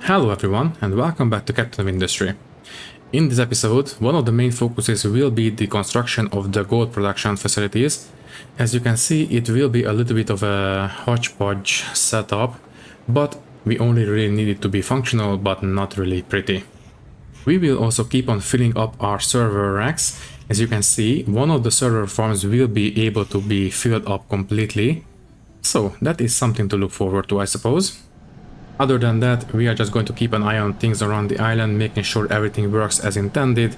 Hello everyone and welcome back to Captain of Industry. In this episode, one of the main focuses will be the construction of the gold production facilities. As you can see, it will be a little bit of a hodgepodge setup, but we only really need it to be functional but not really pretty. We will also keep on filling up our server racks. As you can see, one of the server farms will be able to be filled up completely. So that is something to look forward to, I suppose. Other than that, we are just going to keep an eye on things around the island, making sure everything works as intended.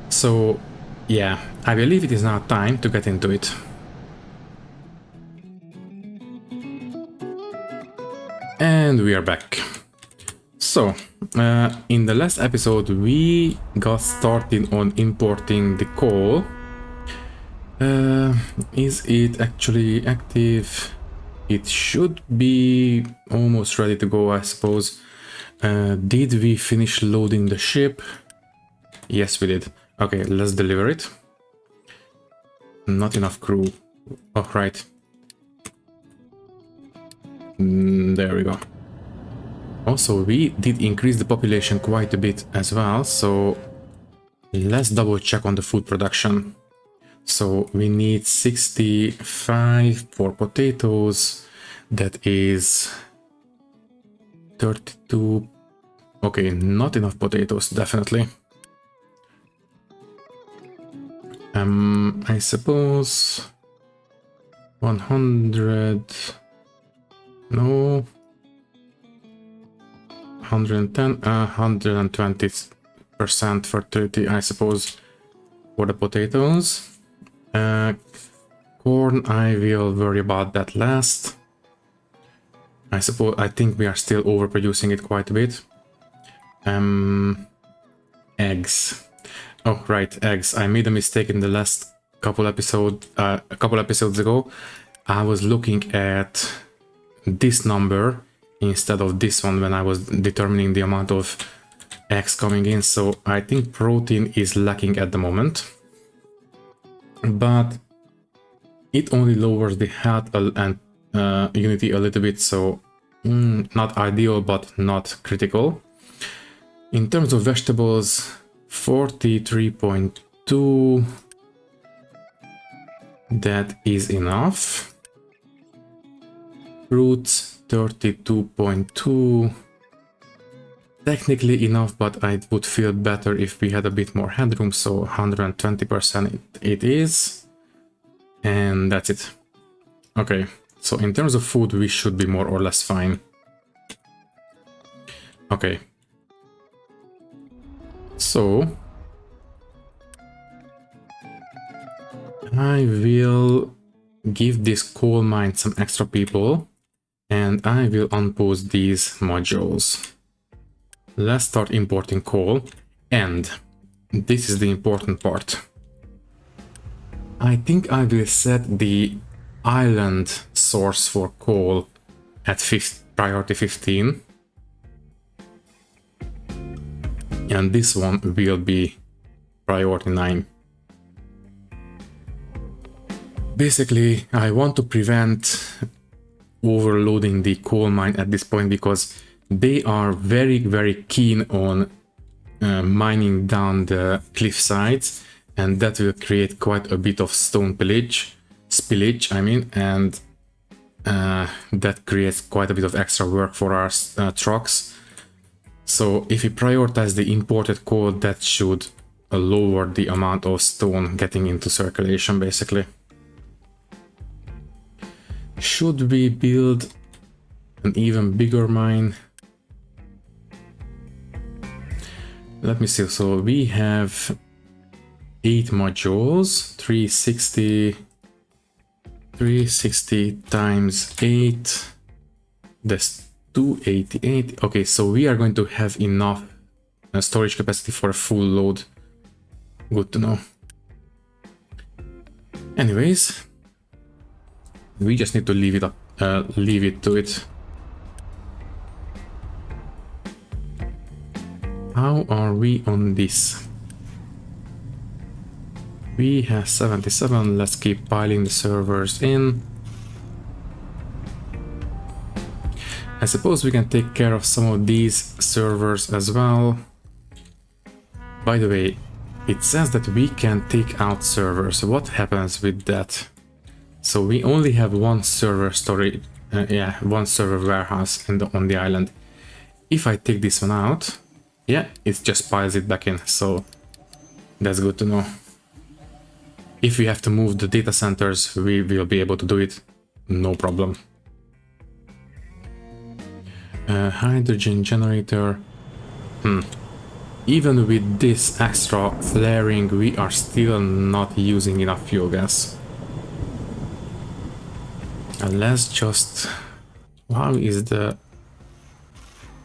So yeah, I believe it is now time to get into it. And we are back. So, in the last episode we got started on importing the coal. Is it actually active? It should be almost ready to go, I suppose. Did we finish loading the ship? Yes, we did. Okay, let's deliver it. Not enough crew. Oh, right. There we go. Also, we did increase the population quite a bit as well, so let's double check on the food production. So we need 65 for potatoes. That is 32. Okay, not enough potatoes, definitely. I suppose 100. No. 110, 120% for 30, I suppose, for the potatoes. Corn, I will worry about that last. I think we are still overproducing it quite a bit. Eggs. Oh, right, eggs. I made a mistake in the last couple episodes ago. I was looking at this number instead of this one when I was determining the amount of eggs coming in, so I think protein is lacking at the moment. But it only lowers the health and unity a little bit, so not ideal but not critical. In terms of vegetables, 43.2, that is enough. Fruits, 32.2, technically enough, but I would feel better if we had a bit more headroom, so 120% it is, and that's it. Okay, so in terms of food we should be more or less fine. Okay, so I will give this coal mine some extra people and I will unpause these modules. Let's start importing coal, and this is the important part. I think I will set the island source for coal at priority 15. And this one will be priority 9. Basically, I want to prevent overloading the coal mine at this point because they are very keen on mining down the cliff sides, and that will create quite a bit of stone spillage, and that creates quite a bit of extra work for our trucks. So if we prioritize the imported coal, that should lower the amount of stone getting into circulation, basically. Should we build an even bigger mine? Let me see. So we have 8 modules, 360 times 8, that's 288. Okay, so we are going to have enough storage capacity for a full load. Good to know. Anyways, we just need to leave it to it. How are we on this? We have 77. Let's keep piling the servers in. I suppose we can take care of some of these servers as well. By the way, it says that we can take out servers. What happens with that? So we only have one server storage, one server warehouse on the island. If I take this one out, yeah, it just piles it back in. So that's good to know. If we have to move the data centers, we will be able to do it, no problem. Hydrogen generator. Even with this extra flaring, we are still not using enough fuel gas. Let's just... How is the...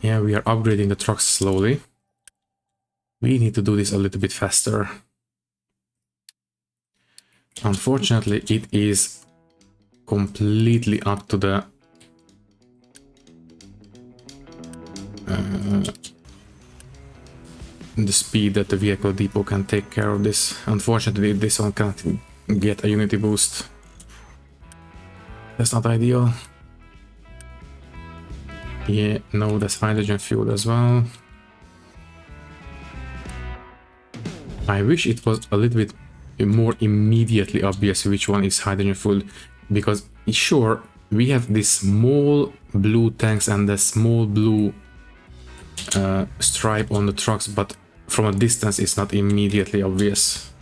Yeah, we are upgrading the trucks slowly. We need to do this a little bit faster. Unfortunately, it is completely up to the speed that the vehicle depot can take care of this. Unfortunately, this one can't get a unity boost. That's not ideal. Yeah, no, that's hydrogen fuel as well. I wish it was a little bit more immediately obvious which one is hydrogen fuel, because sure, we have these small blue tanks and the small blue stripe on the trucks, but from a distance it's not immediately obvious.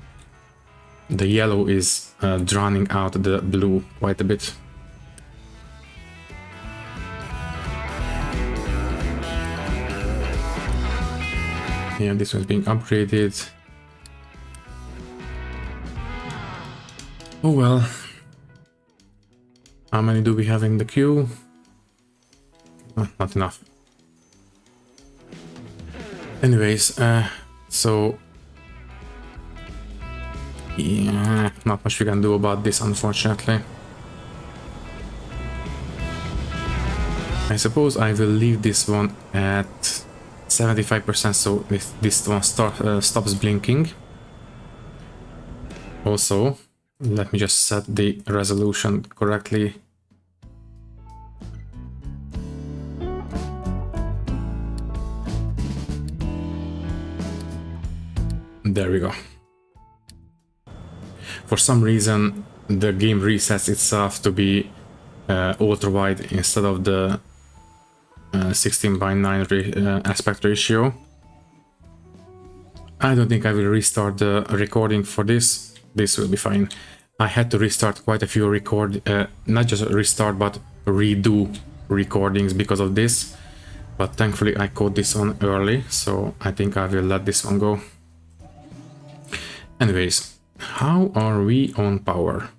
The yellow is drowning out the blue quite a bit. Yeah, this one's being upgraded. Oh well. How many do we have in the queue? Not enough. Anyways, so... Yeah, not much we can do about this, unfortunately. I suppose I will leave this one at 75%, so this one stops blinking. Also, let me just set the resolution correctly. There we go. For some reason, the game resets itself to be ultra wide instead of the 16:9 aspect ratio. I don't think I will restart the recording for this. This will be fine. I had to restart quite a few not just restart, but redo recordings because of this. But thankfully I caught this on early, so I think I will let this one go. Anyways, how are we on power?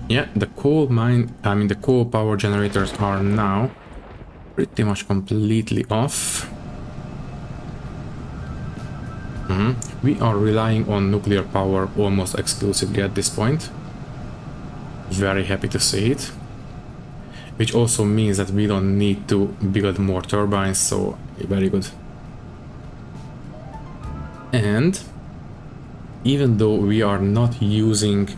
Yeah, the the coal power generators are now pretty much completely off. We are relying on nuclear power almost exclusively at this point. Very happy to see it. Which also means that we don't need to build more turbines, so very good. And even though we are not using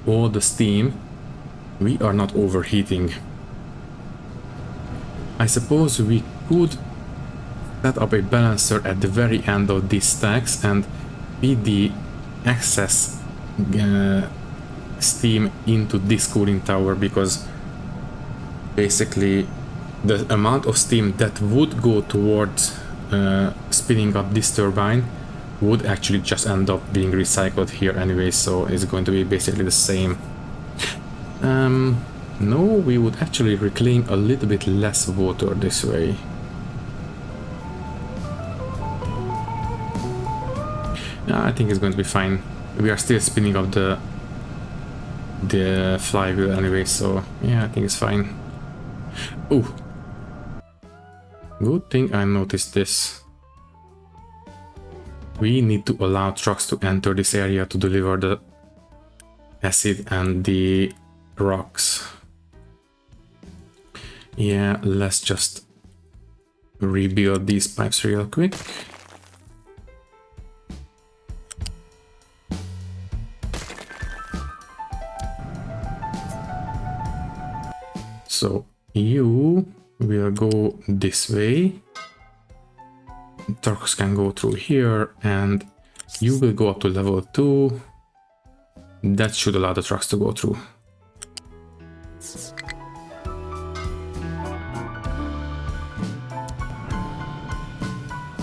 all the steam, we are not overheating. I suppose we could set up a balancer at the very end of these stacks and feed the excess steam into this cooling tower, because basically the amount of steam that would go towards spinning up this turbine would actually just end up being recycled here anyway, so it's going to be basically the same. No, we would actually reclaim a little bit less water this way. I think it's going to be fine. We are still spinning up the flywheel anyway, so yeah, I think it's fine. Oh, good thing I noticed this. We need to allow trucks to enter this area to deliver the acid and the rocks. Yeah, let's just rebuild these pipes real quick. So you will go this way. Trucks can go through here, and you will go up to level 2. That should allow the trucks to go through.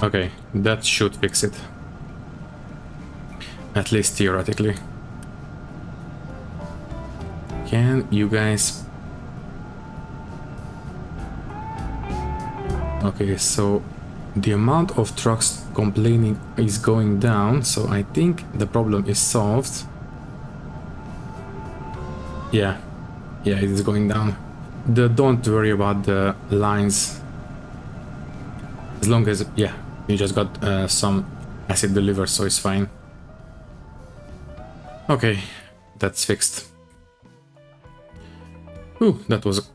Okay, that should fix it. At least theoretically. Can you guys... Okay, so the amount of trucks complaining is going down, so I think the problem is solved. Yeah, it is going down. Don't worry about the lines. As long as, yeah, you just got some acid delivered, so it's fine. Okay, that's fixed. Ooh, that was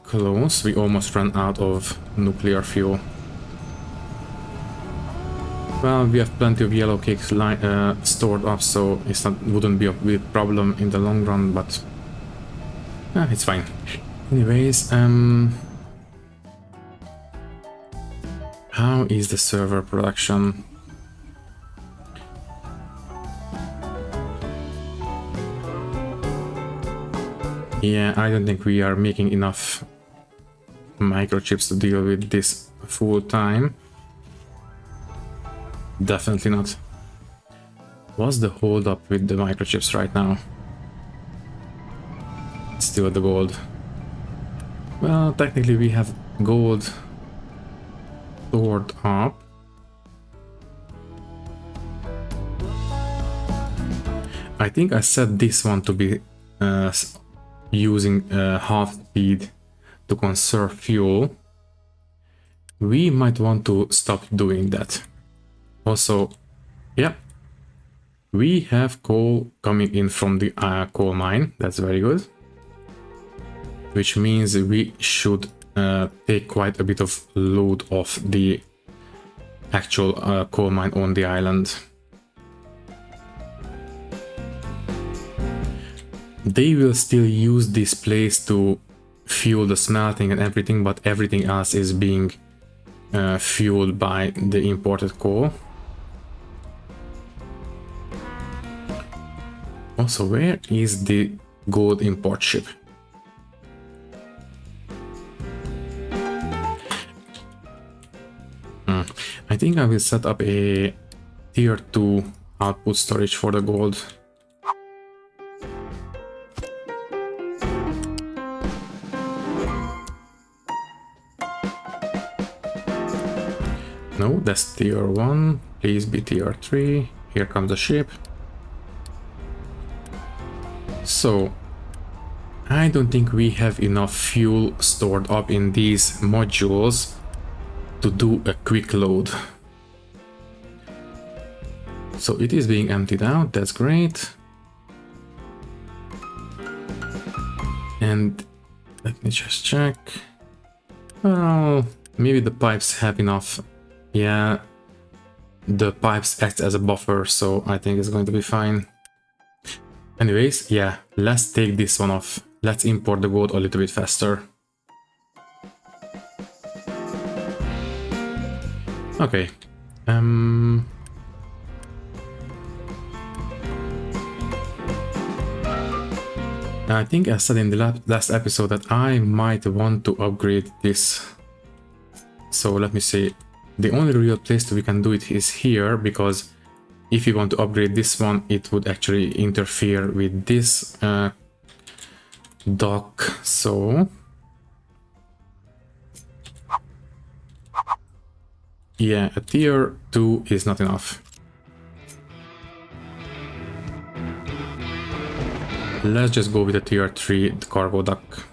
close. We almost ran out of nuclear fuel. Well, we have plenty of yellow cakes stored up, so it wouldn't be a big problem in the long run, but it's fine. Anyways, how is the server production? Yeah, I don't think we are making enough microchips to deal with this full time. Definitely not. What's the hold up with the microchips right now? Still the gold. Well, technically we have gold stored up. I think I set this one to be using half speed to conserve fuel. We might want to stop doing that. Also, yeah, we have coal coming in from the coal mine. That's very good. Which means we should take quite a bit of load off the actual coal mine on the island. They will still use this place to fuel the smelting and everything, but everything else is being fueled by the imported coal. Also, where is the gold import ship? I think I will set up a tier 2 output storage for the gold. No, that's tier 1. Please be tier 3. Here comes the ship. So, I don't think we have enough fuel stored up in these modules to do a quick load. So it is being emptied out, that's great. And let me just check. Well, maybe the pipes have enough. Yeah, the pipes act as a buffer, so I think it's going to be fine. Anyways, yeah, let's take this one off. Let's import the gold a little bit faster. Okay. I think I said in the last episode that I might want to upgrade this. So let me see. The only real place we can do it is here, because if you want to upgrade this one, it would actually interfere with this dock. So yeah, a tier 2 is not enough. Let's just go with a tier 3 cargo dock.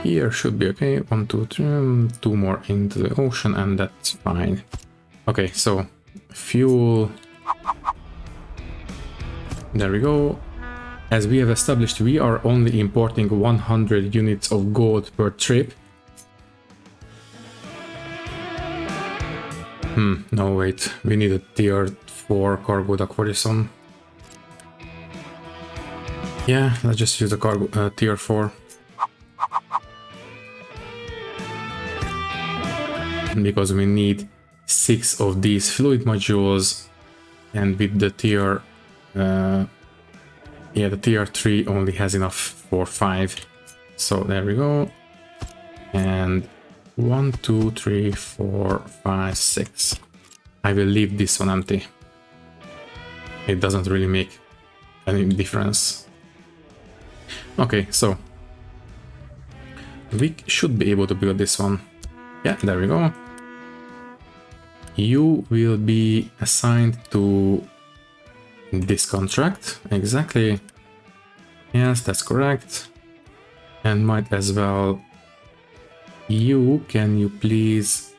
Here should be okay. 1, 2, 3, 2 more into the ocean, and that's fine. Okay, so fuel. There we go. As we have established, we are only importing 100 units of gold per trip. No, wait. We need a tier 4 cargo dock for this one. Yeah, let's just use the cargo tier 4. Because we need 6 of these fluid modules, and with the tier yeah, the tier 3 only has enough for 5. So there we go. And 1, 2, 3, 4, 5, 6. I will leave this one empty. It doesn't really make any difference. Okay, so we should be able to build this one. Yeah, there we go. You will be assigned to this contract. Exactly. Yes, that's correct. And might as well. Can you please?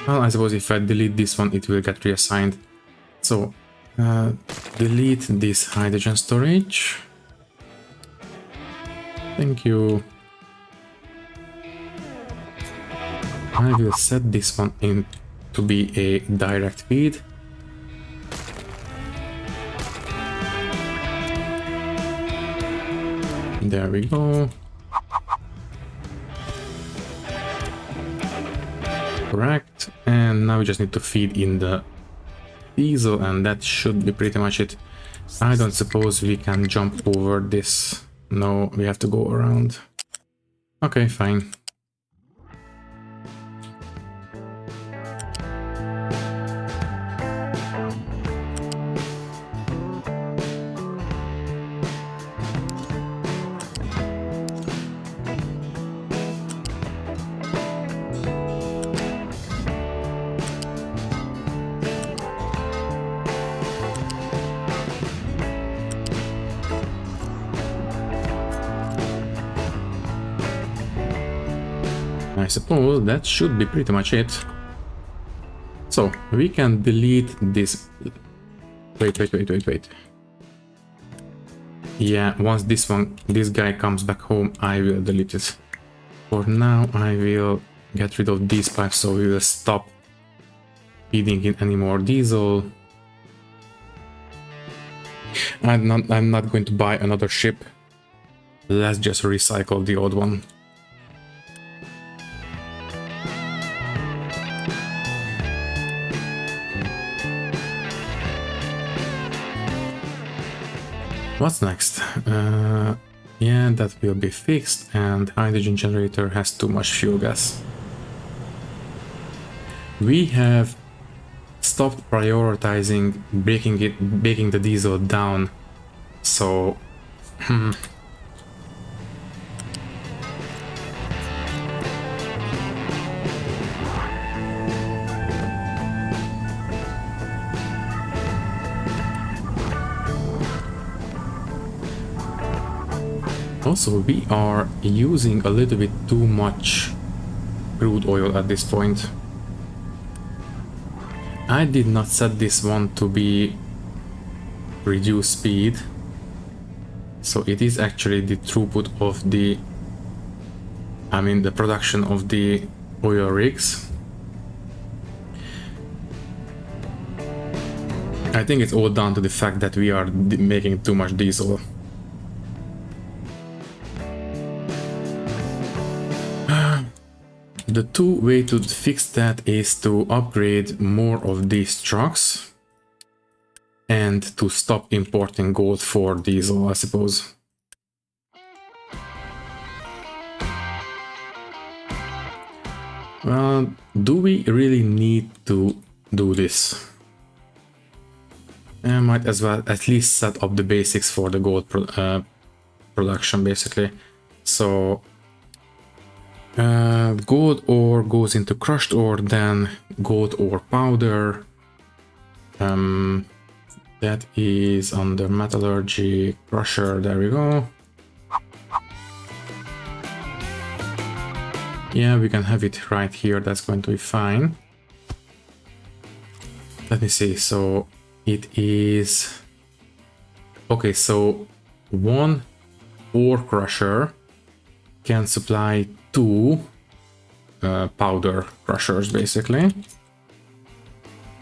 Well, I suppose if I delete this one, it will get reassigned. So, delete this hydrogen storage. Thank you. I will set this one in to be a direct feed. There we go. Correct. And now we just need to feed in the diesel, and that should be pretty much it. I don't suppose we can jump over this. No, we have to go around. Okay, fine. I suppose that should be pretty much it. So we can delete this. Wait. Yeah, once this guy comes back home, I will delete it. For now, I will get rid of these pipes, so we will stop feeding in any more diesel. I'm not going to buy another ship. Let's just recycle the old one. What's next? Yeah, that will be fixed, and hydrogen generator has too much fuel gas. We have stopped prioritizing breaking the diesel down, so also, we are using a little bit too much crude oil at this point. I did not set this one to be reduced speed, so it is actually the throughput of the, the production of the oil rigs. I think it's all down to the fact that we are making too much diesel. The way to fix that is to upgrade more of these trucks and to stop importing gold for diesel, I suppose. Well, do we really need to do this? I might as well at least set up the basics for the gold production, basically. So gold ore goes into crushed ore, then gold ore powder. That is under metallurgy crusher. There we go. Yeah, we can have it right here. That's going to be fine. Let me see. So it is okay. So one ore crusher can supply 2 powder crushers, basically.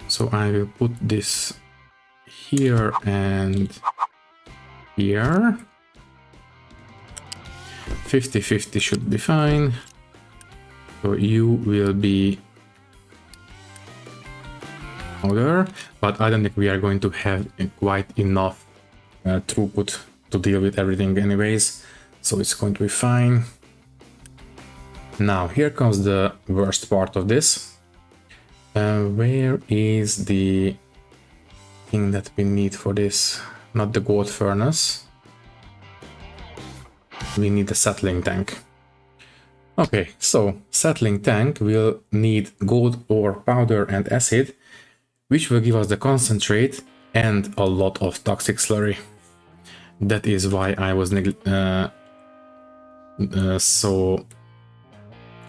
So I will put this here, and here. 50-50 should be fine. So you will be powder, but I don't think we are going to have quite enough throughput to deal with everything anyways, so it's going to be fine. Now here comes the worst part of this. Where is the thing that we need for this? Not the gold furnace. We need the settling tank. Okay, so settling tank will need gold ore, powder and acid, which will give us the concentrate and a lot of toxic slurry. That is why I was so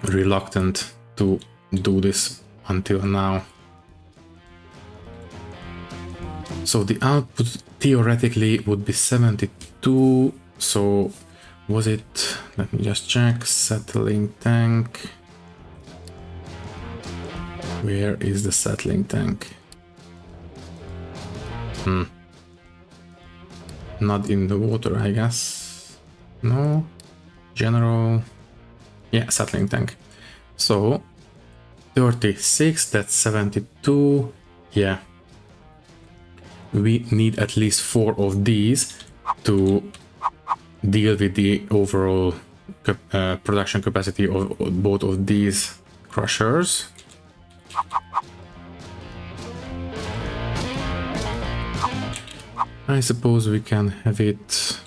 reluctant to do this until now. So the output theoretically would be 72, so was it, let me just check, settling tank. Where is the settling tank? Not in the water, I guess. No. General. Yeah, settling tank. So 36, that's 72. Yeah. We need at least 4 of these to deal with the overall production capacity of both of these crushers. I suppose we can have it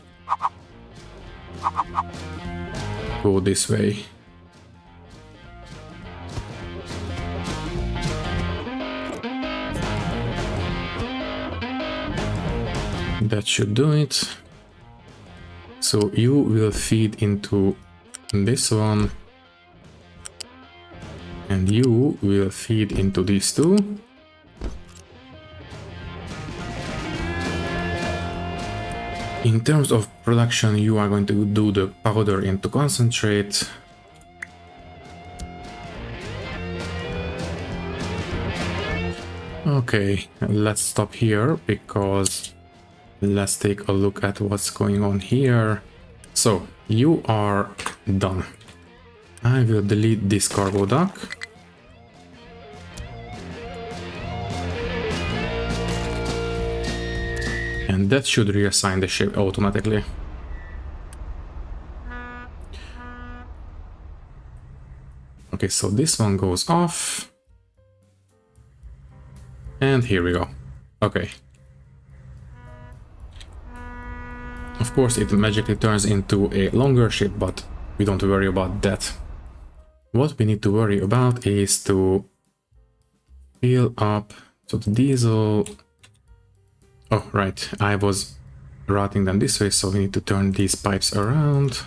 go this way. That should do it. So you will feed into this one, and you will feed into these two. In terms of production, you are going to do the powder into concentrate. Okay, let's stop here because let's take a look at what's going on here. So you are done. I will delete this cargo dock. And that should reassign the ship automatically. Okay, so this one goes off. And here we go. Okay. Of course, it magically turns into a longer ship, but we don't worry about that. What we need to worry about is to fill up. So the diesel. Oh, right, I was routing them this way, so we need to turn these pipes around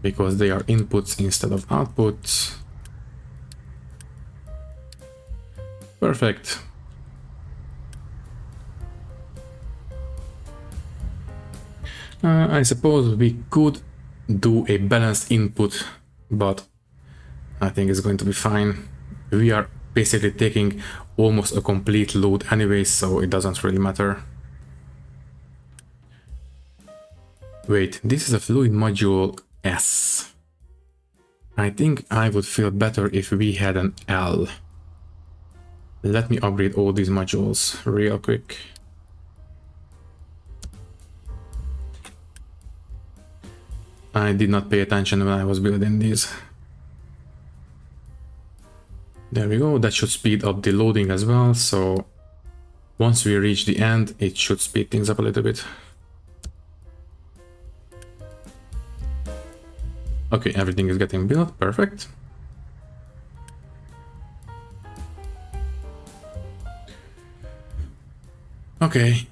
because they are inputs instead of outputs. Perfect. I suppose we could do a balanced input, but I think it's going to be fine. We are basically taking almost a complete load anyway, so it doesn't really matter. Wait, this is a fluid module S. I think I would feel better if we had an L. Let me upgrade all these modules real quick. I did not pay attention when I was building these. There we go, that should speed up the loading as well, so once we reach the end, it should speed things up a little bit. Okay, everything is getting built, perfect. Okay.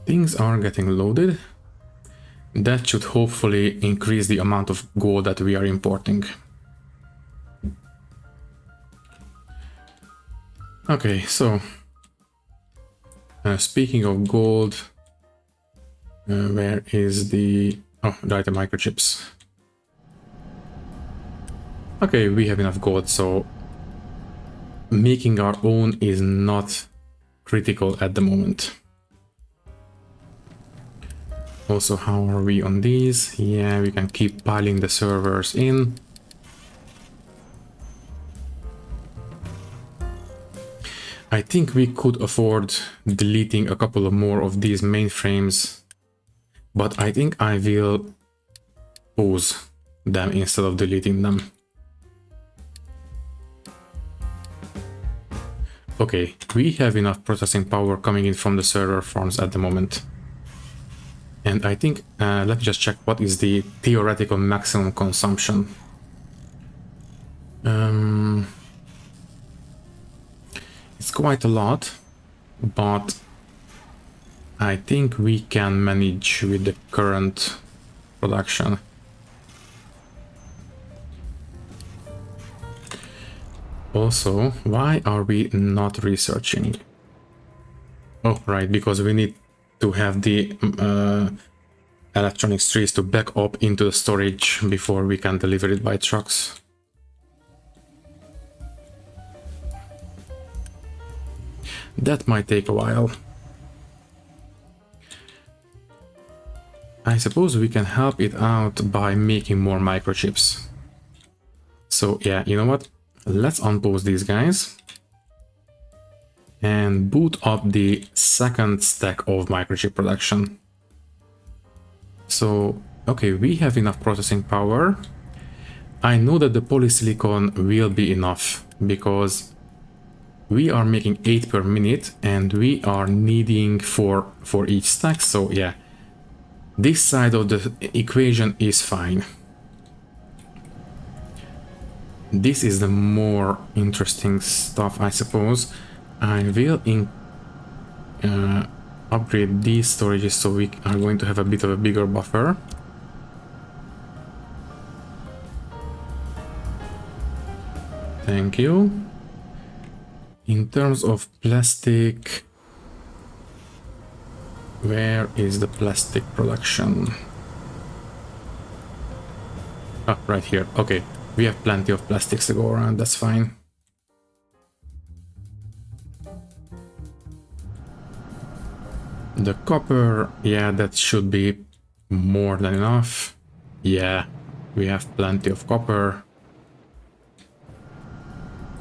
Things are getting loaded. That should hopefully increase the amount of gold that we are importing. Okay, so speaking of gold, where is the... oh, right, the microchips. Okay, we have enough gold, so making our own is not critical at the moment. Also, how are we on these? Yeah, we can keep piling the servers in. I think we could afford deleting a couple of more of these mainframes, but I think I will pause them instead of deleting them. Okay, we have enough processing power coming in from the server farms at the moment. And I think, let me just check what is the theoretical maximum consumption. It's quite a lot, but I think we can manage with the current production. Also, why are we not researching? Oh, right, because we need to have the electronics trees to back up into the storage before we can deliver it by trucks. That might take a while. I suppose we can help it out by making more microchips. So yeah, you know what? Let's unpause these guys and boot up the second stack of microchip production. So, okay, we have enough processing power. I know that the polysilicon will be enough because we are making 8 per minute and we are needing 4 for each stack. So yeah, this side of the equation is fine. This is the more interesting stuff, I suppose. I will upgrade these storages so we are going to have a bit of a bigger buffer. Thank you. In terms of plastic, where is the plastic production? Ah, right here. Okay, we have plenty of plastics to go around, that's fine. The copper, yeah, that should be more than enough. Yeah, we have plenty of copper.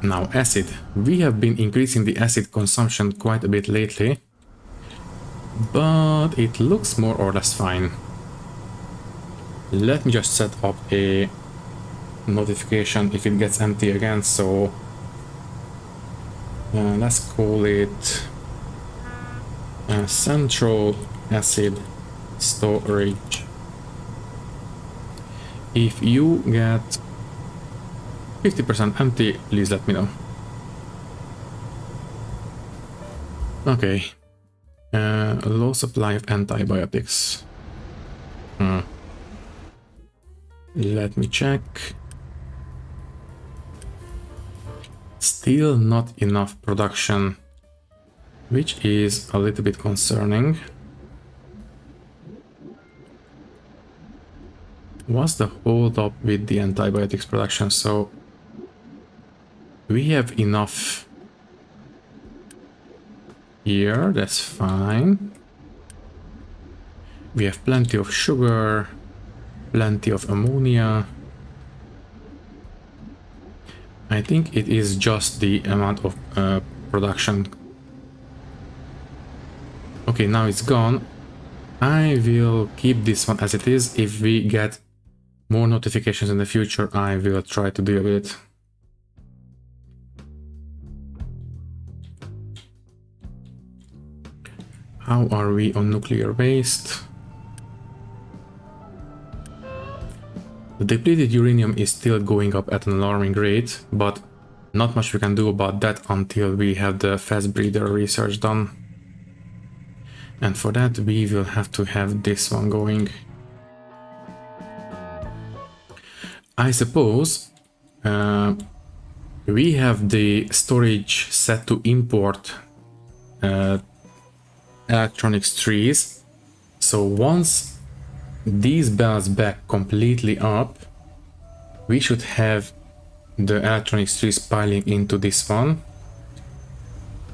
Now acid. We have been increasing the acid consumption quite a bit lately, but it looks more or less fine. Let me just set up a notification if it gets empty again, so let's call it central acid storage. If you get 50% empty, please let me know. Okay. Low supply of antibiotics. Let me check. Still not enough production, which is a little bit concerning. What's the hold up with the antibiotics production? So we have enough here, that's fine. We have plenty of sugar, plenty of ammonia. I think it is just the amount of production. Okay, now it's gone. I will keep this one as it is. If we get more notifications in the future, I will try to deal with it. How are we on nuclear waste? The depleted uranium is still going up at an alarming rate, but not much we can do about that until we have the fast breeder research done. And for that we will have to have this one going. I suppose we have the storage set to import electronics trees. So once these bells back completely up, we should have the electronics trees piling into this one.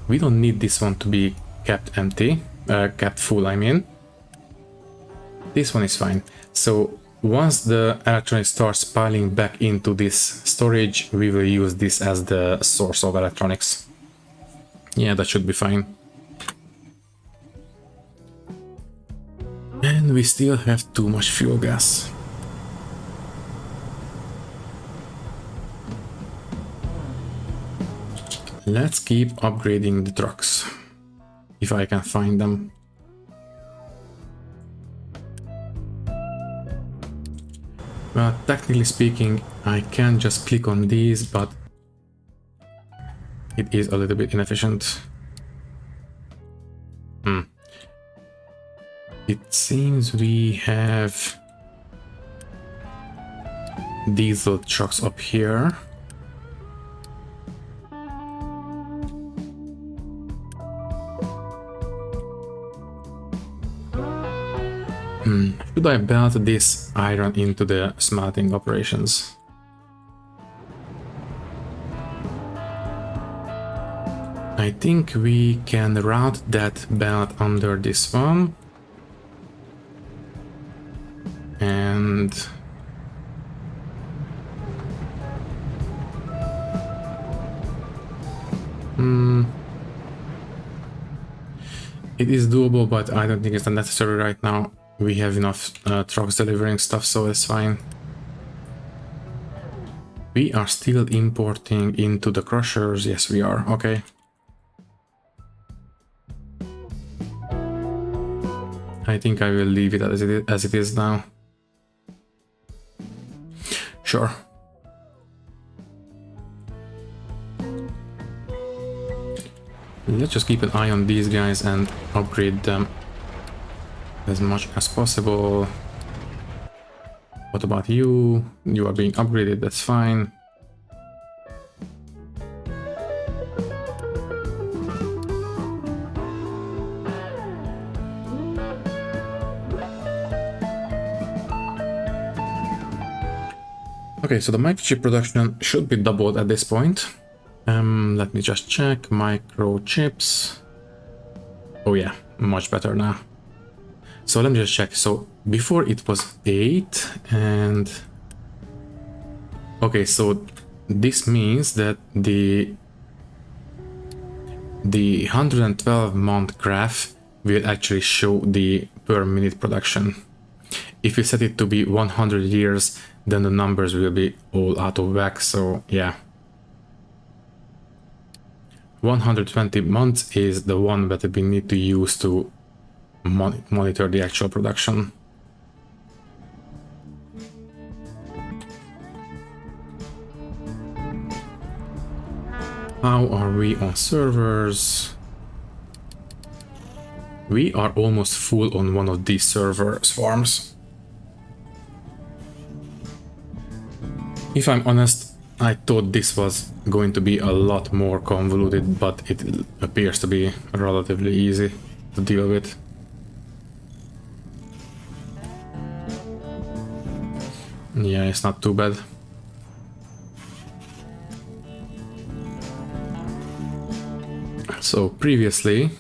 We don't need this one to be kept empty, kept full, I mean. This one is fine. So once the electronics starts piling back into this storage, we will use this as the source of electronics. Yeah, that should be fine. And we still have too much fuel gas. Let's keep upgrading the trucks, if I can find them. Well, technically speaking, I can just click on these, but it is a little bit inefficient. It seems we have diesel trucks up here. Should I belt this iron into the smelting operations? I think we can route that belt under this one. And it is doable, but I don't think it's necessary right now. We have enough trucks delivering stuff, so it's fine. We are still importing into the crushers. Yes, we are. Okay. I think I will leave it as it is now. Sure. Let's just keep an eye on these guys and upgrade them as much as possible. What about you? You are being upgraded, that's fine. Okay, so the microchip production should be doubled at this point. Let me just check. Microchips. Oh yeah, much better now. So let me just check. So before it was 8 and... Okay, so this means that the 112-month graph will actually show the per minute production. If you set it to be 100 years, then the numbers will be all out of whack, so yeah. 120 months is the one that we need to use to monitor the actual production. How are we on servers? We are almost full on one of these server farms. If I'm honest, I thought this was going to be a lot more convoluted, but it appears to be relatively easy to deal with. Yeah, it's not too bad. So previously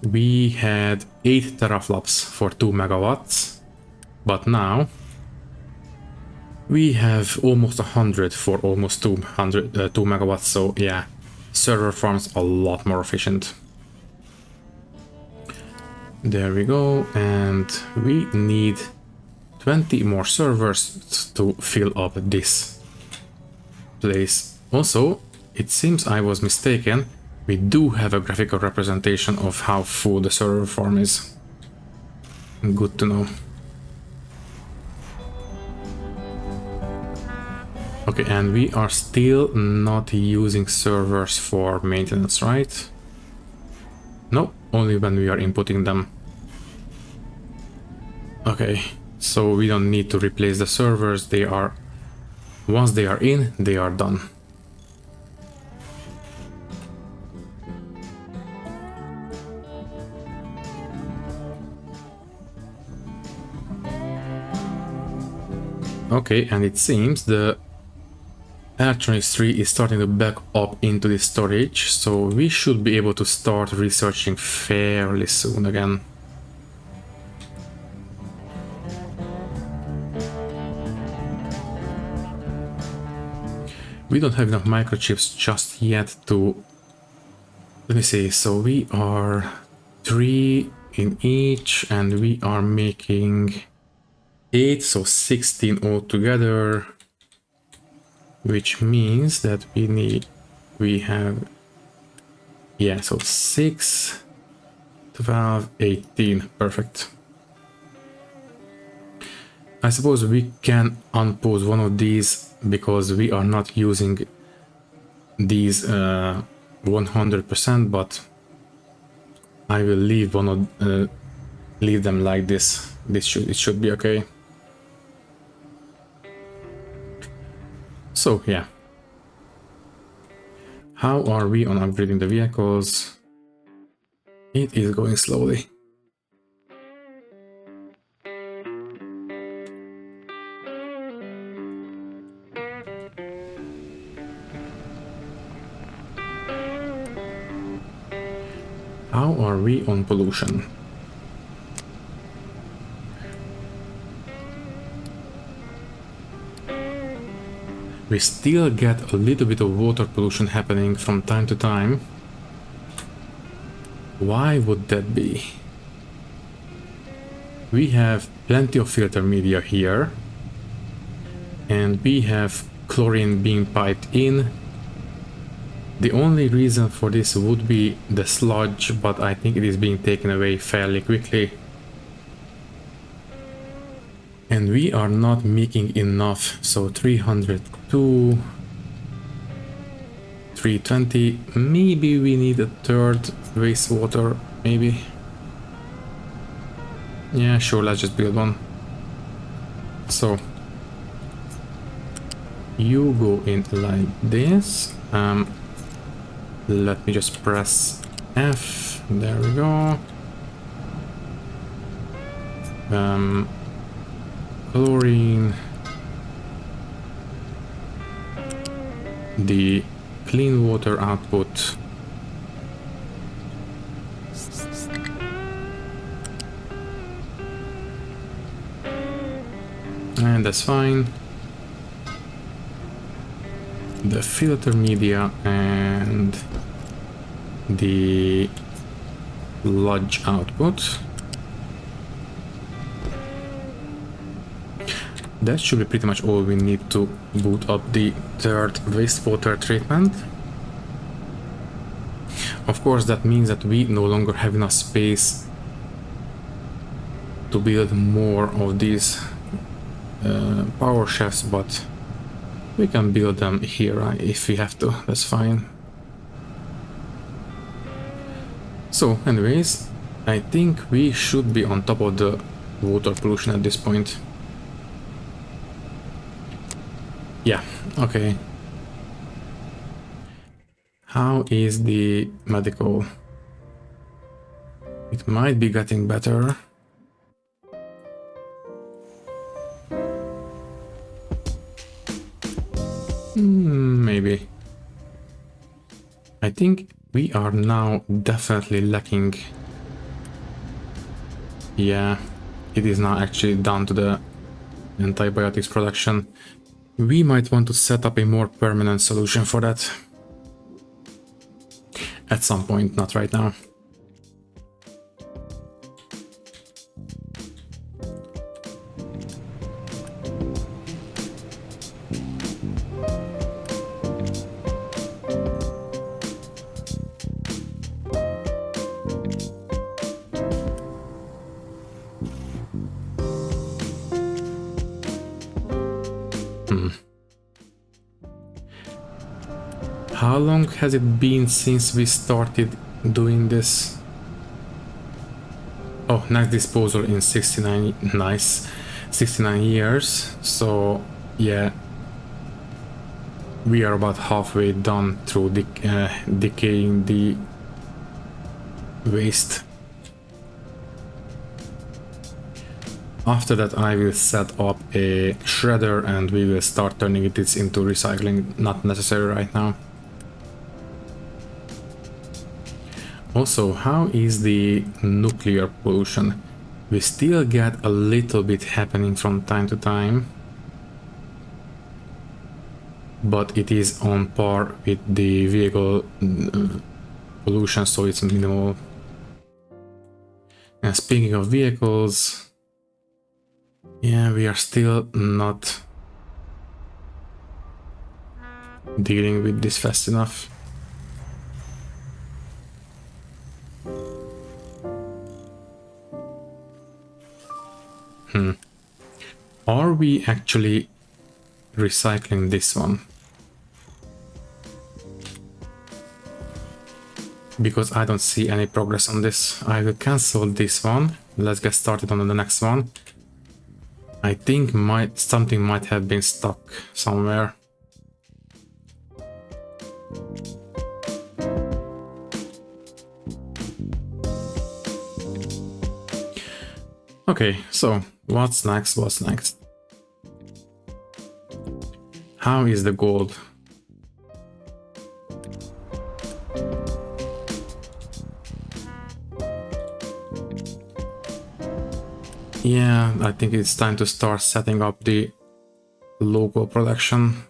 we had 8 teraflops for 2 megawatts, but now we have almost 100 for almost 2 megawatts, so yeah, server farms a lot more efficient. There we go, and we need 20 more servers to fill up this place. Also, it seems I was mistaken, we do have a graphical representation of how full the server farm is. Good to know. Okay, and we are still not using servers for maintenance, right? No, only when we are inputting them. Okay, so we don't need to replace the servers. They are, once they are in, they are done. Okay, and it seems the electronics 3 is starting to back up into the storage, so we should be able to start researching fairly soon again. We don't have enough microchips just yet to... Let me see, so we are 3 in each and we are making 8, so 16 altogether, which means that we have, yeah, so 6, 12, 18, perfect. I suppose we can unpause one of these because we are not using these 100%, but I will leave leave them like this. It should be okay. So yeah, how are we on upgrading the vehicles? It is going slowly. How are we on pollution? We still get a little bit of water pollution happening from time to time. Why would that be? We have plenty of filter media here, and we have chlorine being piped in. The only reason for this would be the sludge, but I think it is being taken away fairly quickly. And we are not making enough, so 302, 320, maybe we need a third wastewater, maybe. Yeah, sure, let's just build one. So, you go in like this. Let me just press F, there we go. Chlorine, the clean water output, and that's fine. The filter media and the sludge output. That should be pretty much all we need to boot up the third wastewater treatment. Of course, that means that we no longer have enough space to build more of these power shafts, but we can build them here if we have to, that's fine. So anyways, I think we should be on top of the water pollution at this point. Yeah, okay. How is the medical? It might be getting better. Maybe. I think we are now definitely lacking. Yeah, it is now actually down to the antibiotics production. We might want to set up a more permanent solution for that. At some point, not right now. How long has it been since we started doing this? Oh, next disposal in 69, nice, 69 years. So yeah, we are about halfway done through decaying the waste. After that I will set up a shredder and we will start turning it into recycling, not necessary right now. Also, how is the nuclear pollution? We still get a little bit happening from time to time, but it is on par with the vehicle pollution, so it's minimal. And speaking of vehicles, yeah, we are still not dealing with this fast enough. Are we actually recycling this one? Because I don't see any progress on this. I will cancel this one. Let's get started on the next one. I think something might have been stuck somewhere. Okay, so what's next? What's next? How is the gold? Yeah, I think it's time to start setting up the local production.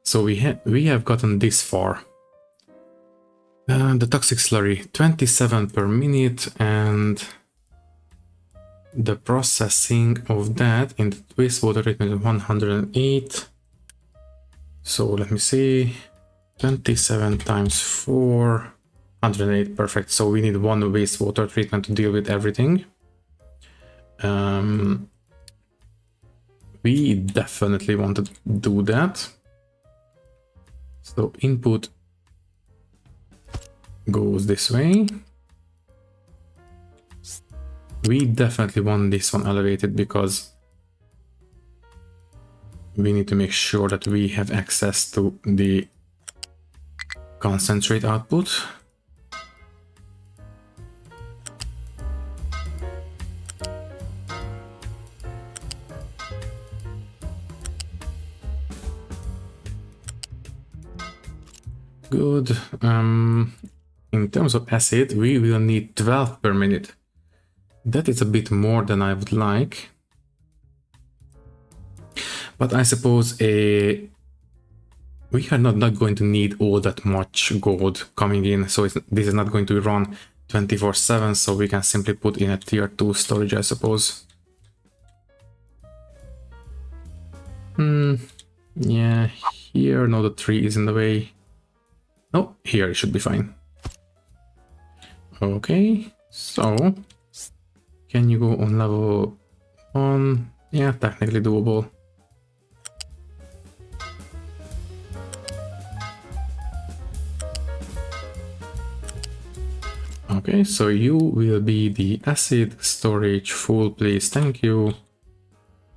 So we have gotten this far. The toxic slurry, 27 per minute, and the processing of that in the wastewater treatment is 108. So let me see, 27 times 4, 108, perfect. So we need one wastewater treatment to deal with everything. We definitely want to do that. So input goes this way. We definitely want this one elevated because we need to make sure that we have access to the concentrate output. Good. In terms of acid, we will need 12 per minute. That is a bit more than I would like. But I suppose we are not going to need all that much gold coming in, so this is not going to run 24/7, so we can simply put in a tier 2 storage, I suppose. Yeah, here, no, the tree is in the way. Oh, here it should be fine. Okay, so can you go on level 1? Yeah, technically doable. Okay, so you will be the acid storage full, please, thank you.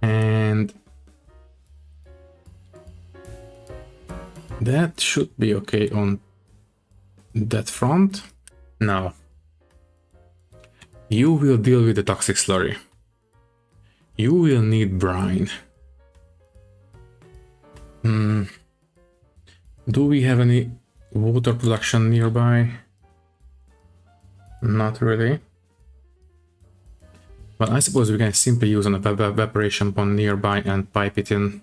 And that should be okay on that front. Now, you will deal with the toxic slurry. You will need brine. Do we have any water production nearby? Not really. But I suppose we can simply use an evaporation pond nearby and pipe it in.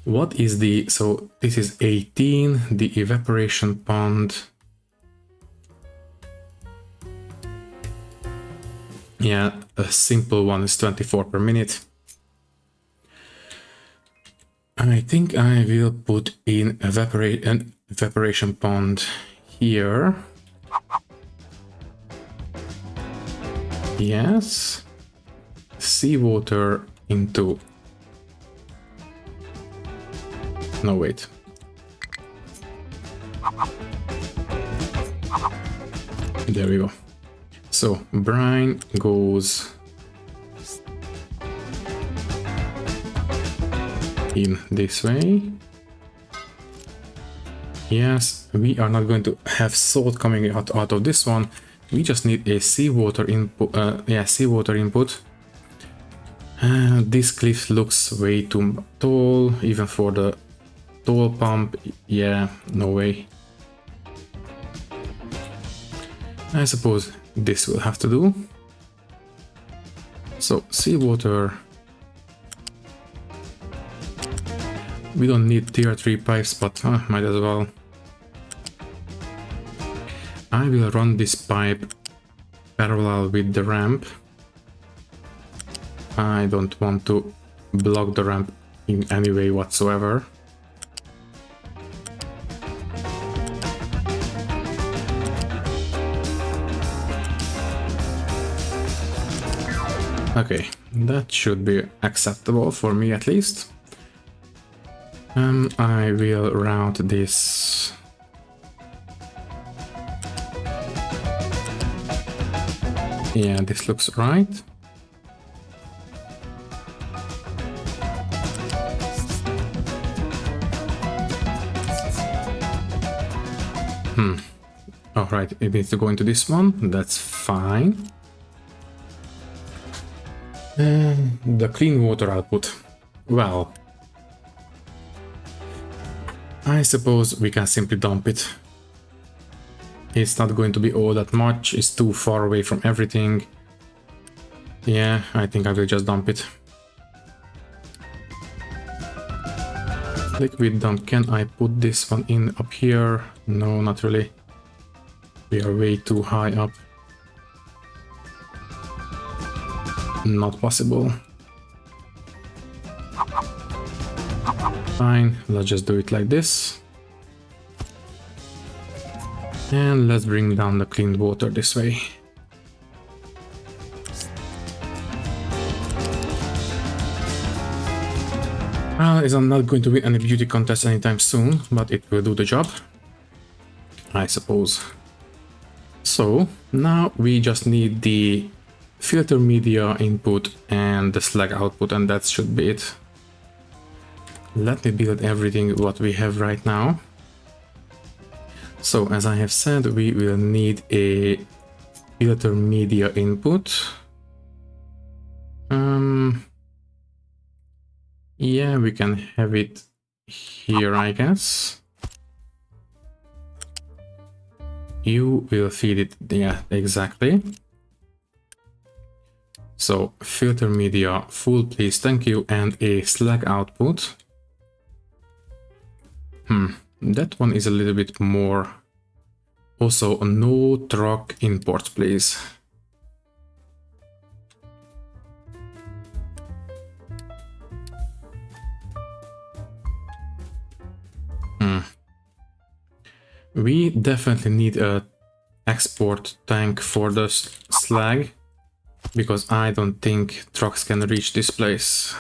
What is the... so this is 18, the evaporation pond. Yeah, a simple one is 24 per minute. I think I will put in an evaporation pond here. Yes. Seawater into... no, wait. There we go. So brine goes in this way. Yes, we are not going to have salt coming out of this one. we just need a seawater input. Seawater input. This cliff looks way too tall, even for the tall pump. Yeah, no way. I suppose this will have to do. So seawater. We don't need tier 3 pipes, but might as well. I will run this pipe parallel with the ramp. I don't want to block the ramp in any way whatsoever. Okay, that should be acceptable for me at least. I will route this. Yeah, this looks right. Alright, it needs to go into this one. That's fine. The clean water output. Well, I suppose we can simply dump it. It's not going to be all that much. It's too far away from everything. Yeah, I think I will just dump it. Liquid dump. Can I put this one in up here? No, not really. We are way too high up. Not possible. Fine, let's just do it like this. And let's bring down the clean water this way. Well, it's not going to win any beauty contest anytime soon, but it will do the job, I suppose. So now we just need the filter media input and the slag output, and that should be it. Let me build everything what we have right now. So as I have said, we will need a filter media input. Yeah, we can have it here, I guess. You will feed it, yeah, exactly. So filter media full, please, thank you, and a slag output. That one is a little bit more. Also, no truck imports, please. We definitely need a export tank for the slag, because I don't think trucks can reach this place.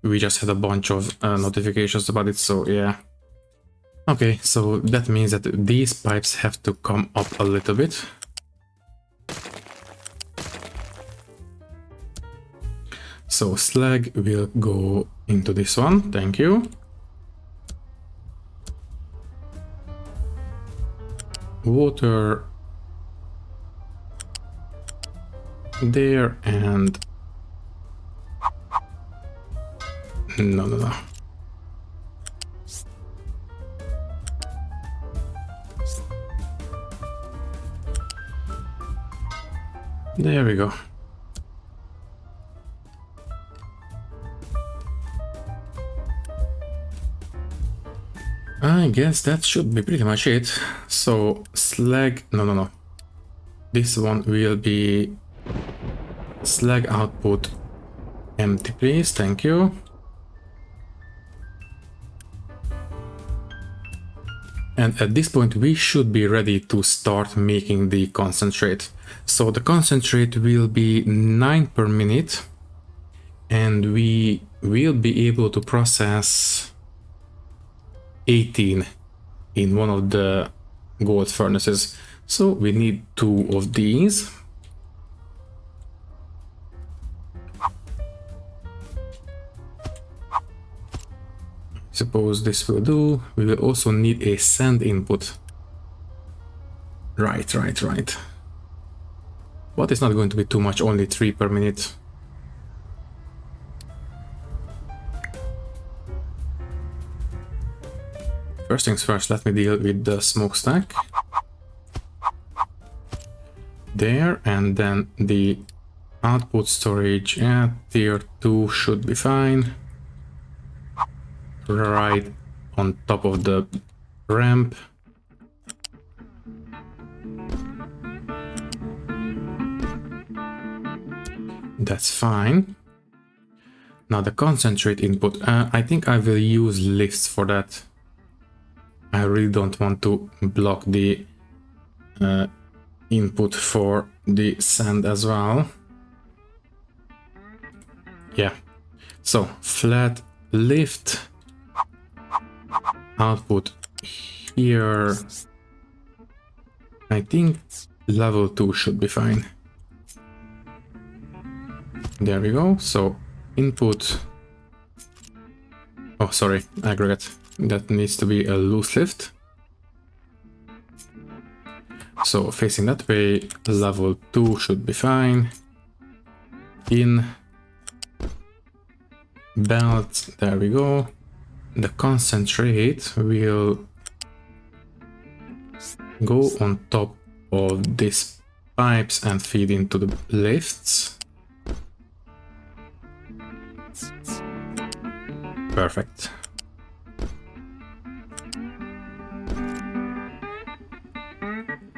We just had a bunch of notifications about it, so yeah. Okay, so that means that these pipes have to come up a little bit. So slag will go into this one, thank you. Water there, and no. There we go. I guess that should be pretty much it. So slag, no. This one will be slag output empty, please, thank you. And at this point we should be ready to start making the concentrate. So the concentrate will be 9 per minute, and we will be able to process 18 in one of the gold furnaces. So we need 2 of these. Suppose this will do. We will also need a sand input. Right. But it's not going to be too much, only 3 per minute. First things first, let me deal with the smokestack. There, and then the output storage at tier 2 should be fine. Right on top of the ramp. That's fine. Now the concentrate input, I think I will use lifts for that. I really don't want to block the input for the sand as well. Yeah, so flat lift, output here. I think level 2 should be fine. There we go. So input, oh sorry, aggregate, that needs to be a loose lift. So facing that way, level 2 should be fine. In belt, there we go. The concentrate will go on top of these pipes and feed into the lifts. Perfect.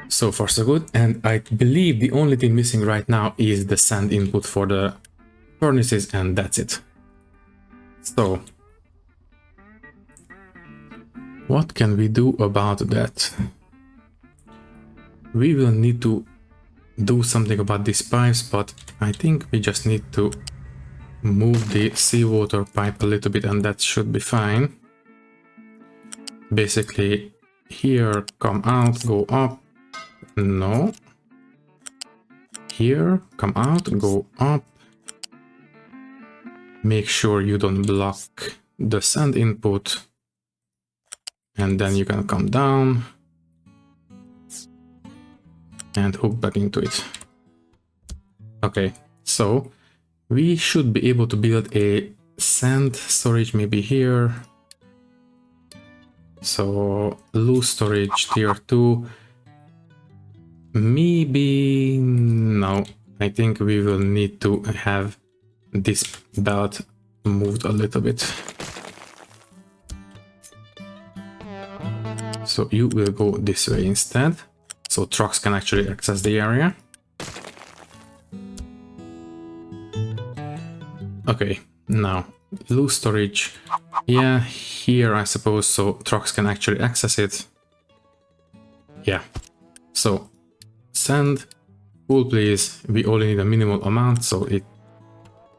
So far so good, and I believe the only thing missing right now is the sand input for the furnaces, and that's it. So what can we do about that? We will need to do something about these pipes, but I think we just need to move the seawater pipe a little bit and that should be fine. Basically here, come out, go up. No. Here, come out, go up. Make sure you don't block the sand input. And then you can come down and hook back into it. Okay, so we should be able to build a sand storage maybe here. So loose storage tier 2. Maybe no, I think we will need to have this belt moved a little bit. So you will go this way instead, so trucks can actually access the area. Okay, now loose storage, yeah, here I suppose, so trucks can actually access it. Yeah, so sand, full please, we only need a minimal amount, so it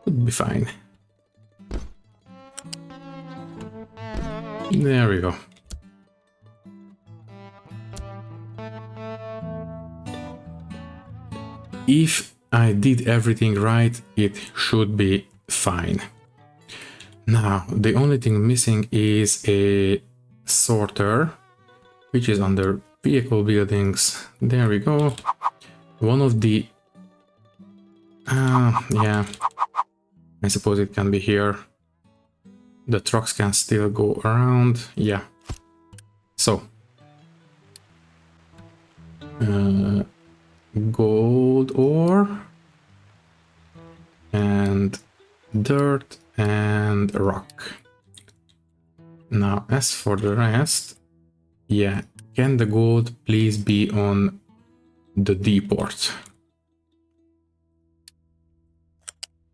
would be fine. There we go. If I did everything right, it should be fine. Now, the only thing missing is a sorter, which is under vehicle buildings. There we go. One of the... yeah, I suppose it can be here. The trucks can still go around. Yeah. So. Gold ore. And dirt and rock. Now, as for the rest, yeah, can the gold please be on the D port?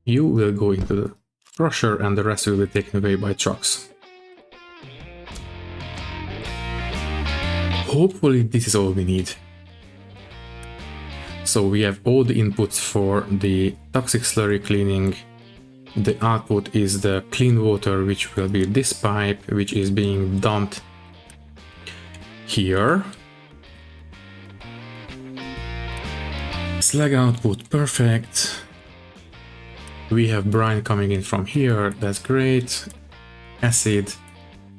You will go into the crusher and the rest will be taken away by trucks. Hopefully this is all we need. So we have all the inputs for the toxic slurry cleaning. The output is the clean water, which will be this pipe, which is being dumped here. Slag output, perfect. We have brine coming in from here, that's great. Acid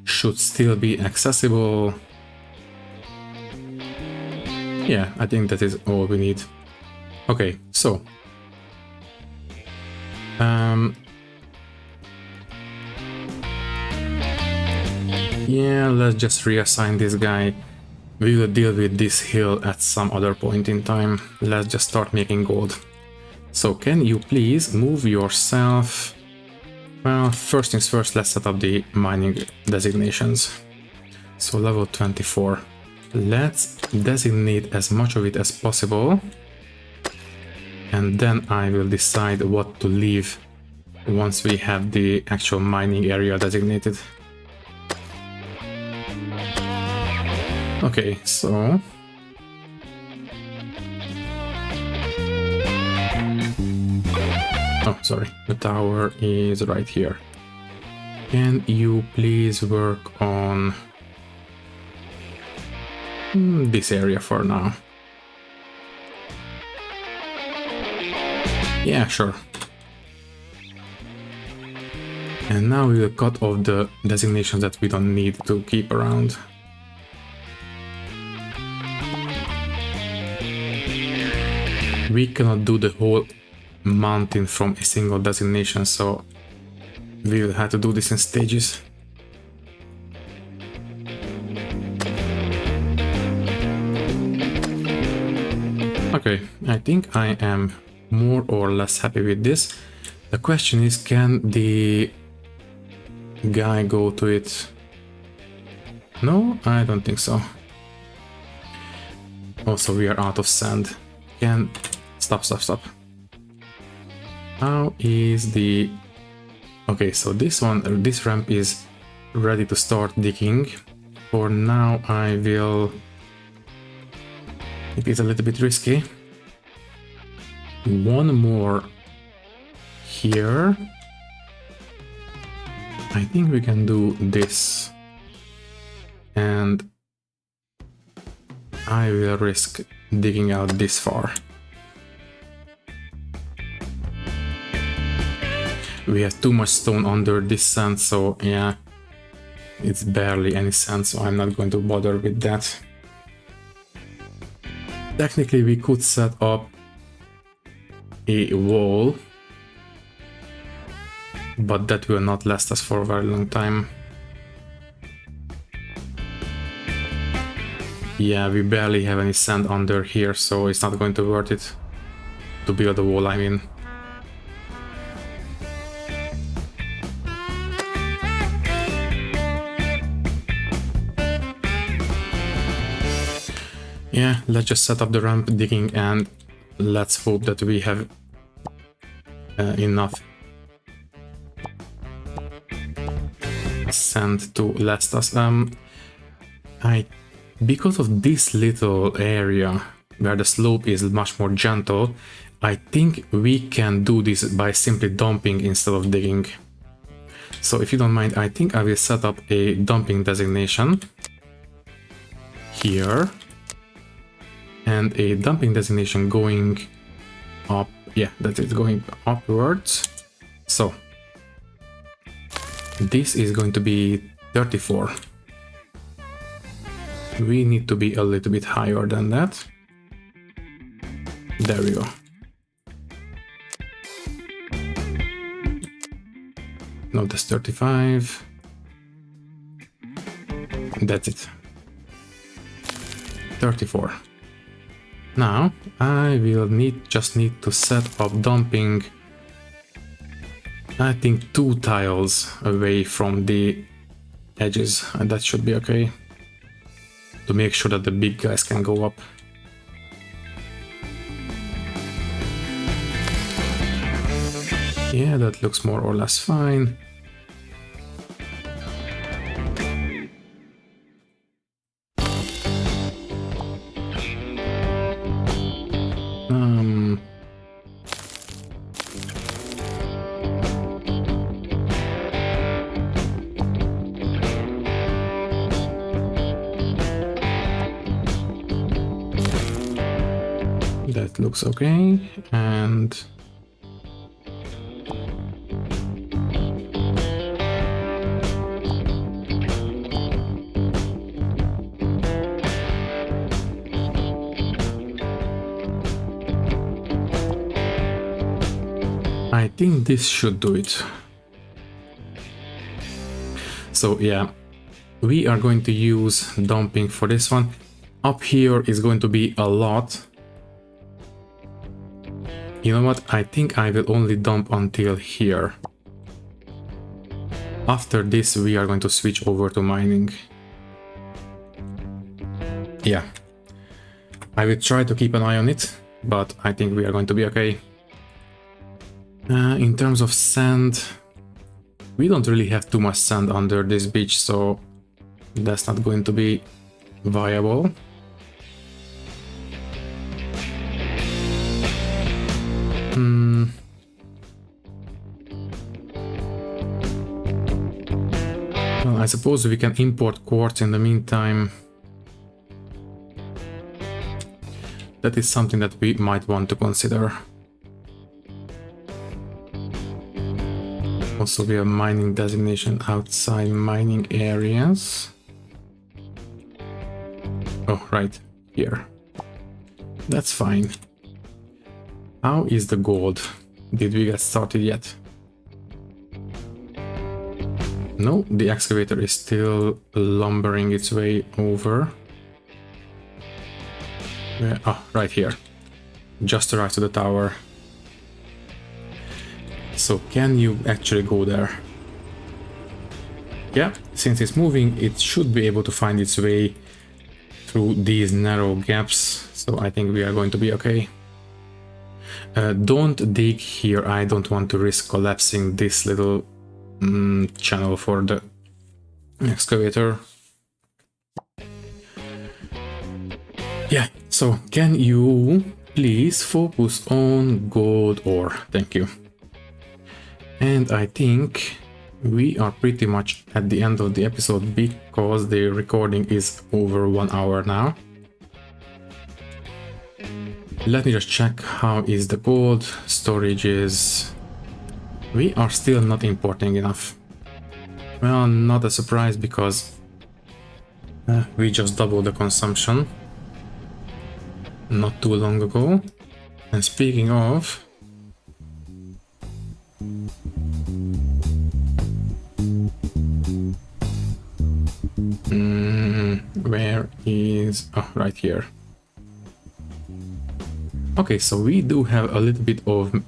should still be accessible. Yeah, I think that is all we need. Okay, so yeah, let's just reassign this guy. We will deal with this hill at some other point in time. Let's just start making gold. So can you please move yourself? Well, first things first, let's set up the mining designations. So level 24. Let's designate as much of it as possible. And then I will decide what to leave once we have the actual mining area designated. Okay, so oh, sorry, the tower is right here. Can you please work on this area for now? Yeah, sure. And now we will cut off the designations that we don't need to keep around. We cannot do the whole mountain from a single designation, so we will have to do this in stages. Okay, I think I am more or less happy with this. The question is, can the guy go to it? No, I don't think so. Also, we are out of sand. Can... Stop. How is the... Okay, so this ramp is ready to start digging. For now, I will... It is a little bit risky. One more here. I think we can do this. And I will risk digging out this far. We have too much stone under this sand, so yeah, it's barely any sand, so I'm not going to bother with that. Technically, we could set up a wall, but that will not last us for a very long time. Yeah, we barely have any sand under here, so it's not going to be worth it to build a wall, I mean. Yeah, let's just set up the ramp digging and let's hope that we have enough sand to last us. Because of this little area where the slope is much more gentle, I think we can do this by simply dumping instead of digging. So if you don't mind, I think I will set up a dumping designation here. And a dumping designation going up, yeah, that's it, going upwards. So this is going to be 34. We need to be a little bit higher than that. There we go. No, that's 35. That's it. 34. Now I will just need to set up dumping, I think 2 tiles away from the edges, and that should be okay to make sure that the big guys can go up. Yeah, that looks more or less fine. That looks okay, and I think this should do it. So yeah, we are going to use dumping for this one. Up here is going to be a lot. You know what? I think I will only dump until here. After this, we are going to switch over to mining. Yeah. I will try to keep an eye on it, but I think we are going to be okay. In terms of sand, we don't really have too much sand under this beach, so that's not going to be viable. Well, I suppose we can import quartz in the meantime. That is something that we might want to consider. Also, we have mining designation outside mining areas. Oh, right here. That's fine. How is the gold? Did we get started yet? No, the excavator is still lumbering its way over. Oh, right here. Just arrived to the tower. So can you actually go there? Yeah, since it's moving, it should be able to find its way through these narrow gaps. So I think we are going to be okay. Don't dig here. I don't want to risk collapsing this little channel for the excavator. Yeah, so can you please focus on gold ore? Thank you. And I think we are pretty much at the end of the episode because the recording is over 1 hour now. Let me just check how is the gold storage is. We are still not importing enough. Well, not a surprise because we just doubled the consumption not too long ago. And speaking of, where is... oh, right here. Okay, so we do have a little bit of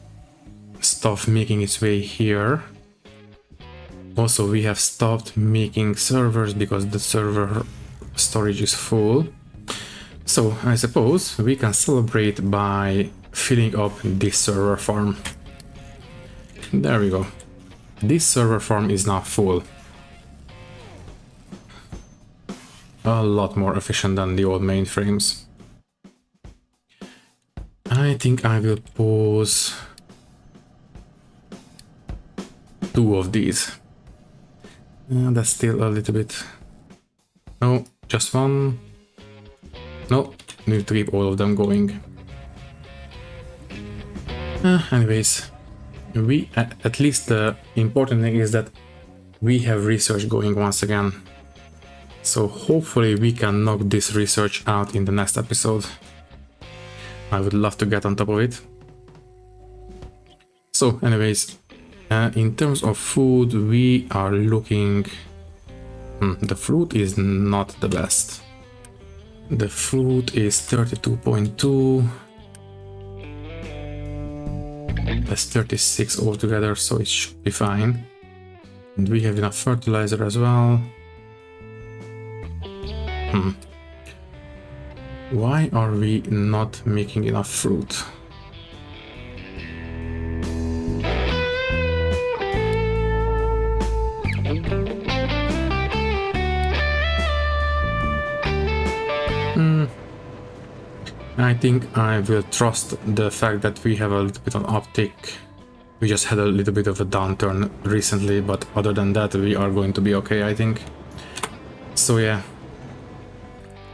stuff making its way here. Also, we have stopped making servers because the server storage is full. So I suppose we can celebrate by filling up this server farm. There we go. This server farm is now full. A lot more efficient than the old mainframes. I think I will pause 2 of these. That's still a little bit... no, just 1. No, need to keep all of them going. Anyways, we at least the important thing is that we have research going once again. So hopefully we can knock this research out in the next episode. I would love to get on top of it. So anyways, in terms of food, we are looking... the fruit is not the best. The fruit is 32.2. That's 36 altogether, so it should be fine. And we have enough fertilizer as well. Why are we not making enough fruit? I think I will trust the fact that we have a little bit of uptick. We just had a little bit of a downturn recently, but other than that we are going to be okay, I think. So yeah,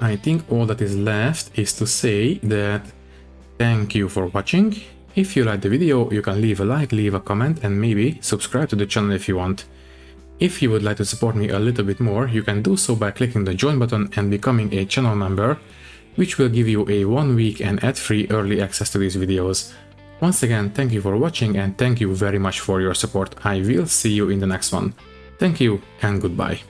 I think all that is left is to say that thank you for watching. If you liked the video, you can leave a like, leave a comment, and maybe subscribe to the channel if you want. If you would like to support me a little bit more, you can do so by clicking the join button and becoming a channel member, which will give you a 1 week and ad-free early access to these videos. Once again, thank you for watching and thank you very much for your support. I will see you in the next one. Thank you and goodbye.